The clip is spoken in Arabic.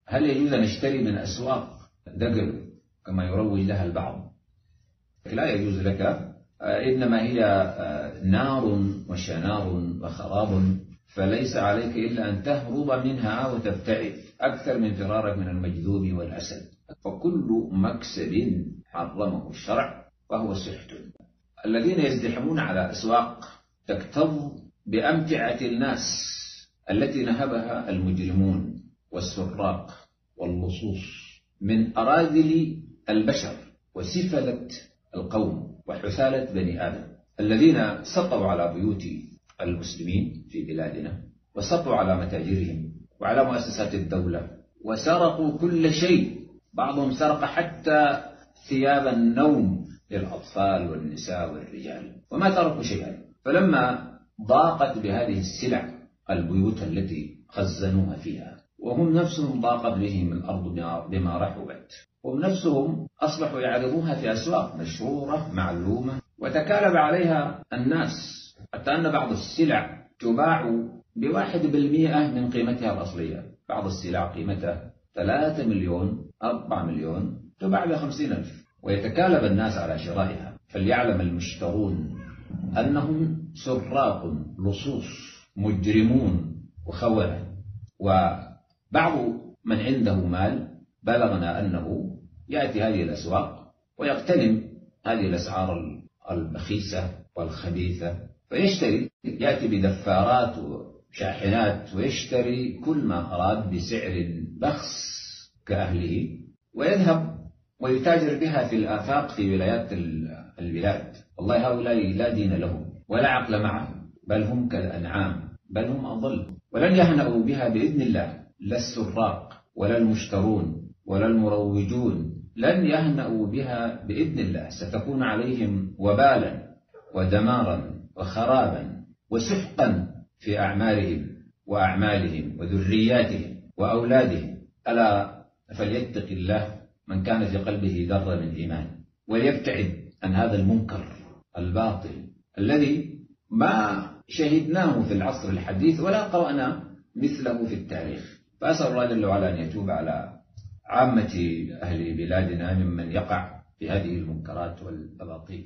هل يجوز أن نشتري من أسواق دقل كما يروج لها البعض؟ لا يجوز لك، إنما هي نار وشنار وخراب، فليس عليك إلا أن تهرب منها وتبتعد أكثر من فرارك من المجذوب والأسد. فكل مكسب حرمه الشرع وهو سحت. الذين يزدحمون على أسواق تكتظ بأمتعة الناس التي نهبها المجرمون والسراق واللصوص من أراذل البشر وسفلة القوم وحثالة بني آدم، الذين سطوا على بيوت المسلمين في بلادنا، وسطوا على متاجرهم وعلى مؤسسات الدولة، وسرقوا كل شيء. بعضهم سرق حتى ثياب النوم للأطفال والنساء والرجال، وما تركوا شيئا. فلما ضاقت بهذه السلع البيوت التي خزنوها فيها، وهم نفسهم ضاقت بهم الأرض بما رحبت، هم نفسهم أصبحوا يعرضوها في أسواق مشهورة معلومة، وتكالب عليها الناس، حتى أن بعض السلع تباع ب1% من قيمتها الأصلية. بعض السلع قيمتها 3 مليون 4 مليون تباع ب50,000، ويتكالب الناس على شرائها. فليعلم المشترون أنهم سراق لصوص مجرمون وخونة. وبعض من عنده مال بلغنا أنه يأتي هذه الأسواق ويغتنم هذه الأسعار البخيسة والخبيثة، فيشتري، يأتي بدفارات وشاحنات ويشتري كل ما أراد بسعر بخس كأهله، ويذهب ويتاجر بها في الآفاق في ولايات البلاد. والله هؤلاء لا دين لهم ولا عقل معهم، بل هم كالأنعام، بل هم أضل، ولن يهنأوا بها بإذن الله. لا السراق ولا المشترون ولا المروجون لن يهنأوا بها بإذن الله. ستكون عليهم وبالا ودمارا وخرابا وسحقا في أعمارهم وأعمالهم وذرياتهم وأولادهم. ألا فليتق الله من كان في قلبه ذرة من إيمان، وليبتعد عن هذا المنكر الباطل الذي ما شهدناه في العصر الحديث ولا قرأنا مثله في التاريخ. فأسأل الله جل وعلا أن يتوب على عامة أهل بلادنا ممن يقع في هذه المنكرات والأباطيل.